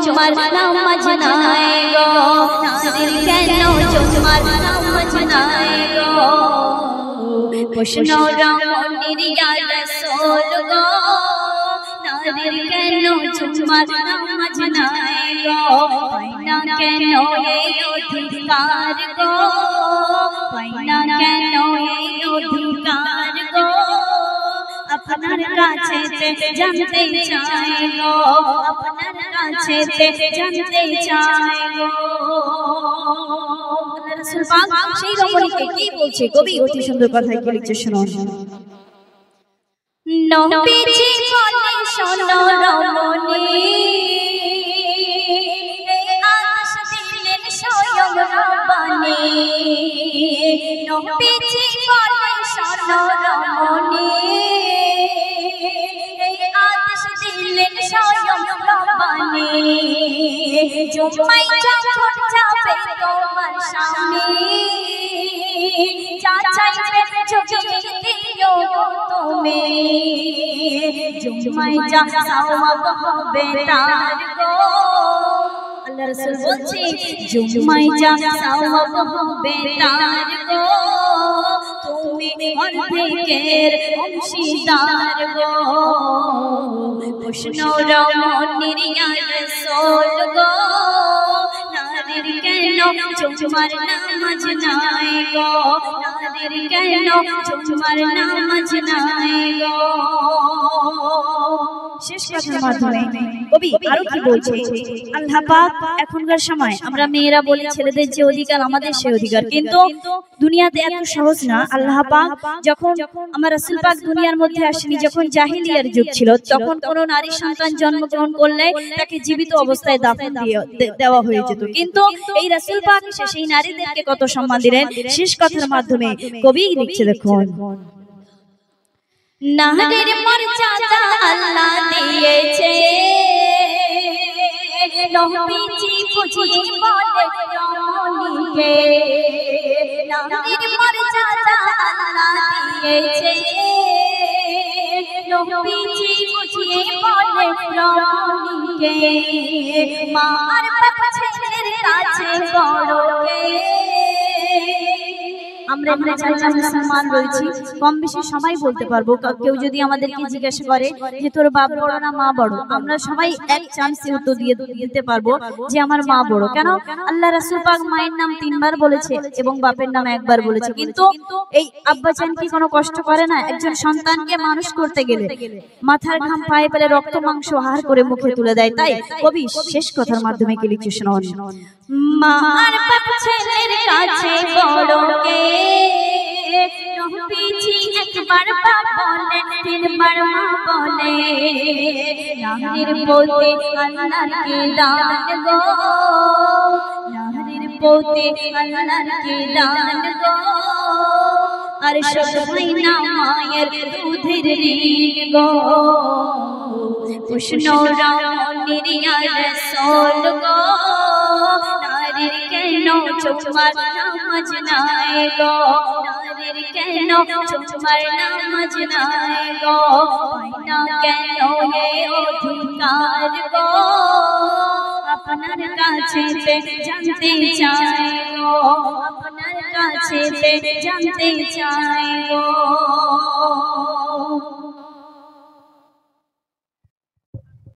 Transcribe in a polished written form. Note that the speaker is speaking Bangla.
চুম্মার নামাজ নাই গো, নারীর কেন চুম্মার নামাজ নাই গো, প্রশ্ন রমণীর ইয়া রাসূল গো, নারীর কেন চুম্মার নামাজ নাই গো, পাইনা কেন এই অধিকার গো, পাইনা কেন এই অধিকার গো, আপনার কাছে জানতে চাই গো, আপনার কাছে জানতে চাই গো। রাসূল পাক সেই রমণীকে কি বলছে, কবি অতি সুন্দর কথাই লিখছে, শুনুন। নবীজি বলে শোনো রমণী, এই আদেশ দিলেন স্বয়ং রব্বানী। নবীজি বলে শোনো রমণী, এই আদেশ দিলেন স্বয়ং রব্বানী। জুম্মায় যখন যাবে তোমার স্বামী, যা চাইবে চোখে দিও তুমি, জুম্মায় যা সওয়াব হবে তার গো। আল্লাহ রাসূল বলছে জুম্মায় যা সওয়াব হবে তার গো, তুমি অর্ধেকের অংশীদার গো। প্রশ্ন রমণীর ইয়া রাসূল গো, নারীর কেন চুম্মার নামাজ নাই গো, নারীর কেন চুম্মার নামাজ নাই গো। শেষ কথার মাধ্যমে কবি আরো কি বলছে, আল্লাহ পাক এখনকার সময় আমরা মেয়েরা বলি ছেলেদের যে অধিকার আমাদের সে অধিকার, কিন্তু দুনিয়াতে এত সহজ না। আল্লাহ পাক যখন আমার রাসূল পাক দুনিয়ার মধ্যে আসেনি, যখন জাহিলিয়ার যুগ ছিল, তখন কোন নারী সন্তান জন্মগ্রহণ করলে তাকে জীবিত অবস্থায় দাফন দেওয়া হয়ে যেত, কিন্তু এই রাসূল পাক এসে সেই নারীদেরকে কত সম্মান দিলেন। শেষ কথার মাধ্যমে কবি লিখছে, দেখুন। নারীর মর্যাদা আল্লাহ দিয়েছে, নবীজি বুঝিয়ে বলে রমণীকে, নারীর মর্যাদা আল্লাহ দিয়েছে, নবীজি বুঝিয়ে বলে রমণীকে, মার বাপ ছেলের কাছে বড় কে। আমরা এখানে যারা মুসলমান রয়েছি কম বেশি সবাই বলতে পারবো, কেউ যদি আমাদেরকে জিজ্ঞাসা করে যে তোর বাপ বড় না মা বড়, আমরা সবাই এক চান্সে উত্তর দিতে পারবো যে আমার মা বড়। কেন? আল্লাহ রাসূল পাক মায়ের নাম 3 বার বলেছে এবং বাপের নাম 1 বার বলেছে, কিন্তু এই আব্বাজান কি কোনো কষ্ট করে না? একজন সন্তানকে মানুষ করতে গেলে মাথার ঘাম পায়ে ফেলে রক্ত মাংস আহার করে মুখে তুলে দেয়। তাই কবি শেষ কথার মাধ্যমে কি লিখছে, শুনুন। মার বাপ ছেলের কাছে বড় কে, নবীজি একবার বাপ বলে 3 বার মা বলে, নারীর প্রতি আল্লাহর কি দান গো, নারীর প্রতি আল্লাহর কি দান গো, আর সবাই না মায়ের দুধের ঋণ গো। প্রশ্ন রমণীর ইয়া রাসূল গো, নারীর কেন চুম্মার নামাজ নাই গো, নারীর কেন চুম্মার নামাজ নাই গো, পাইনা কেন এই অধিকার গো, আপনার কাছে জানতে চাই গো, আপনার কাছে জানতে চাই গো।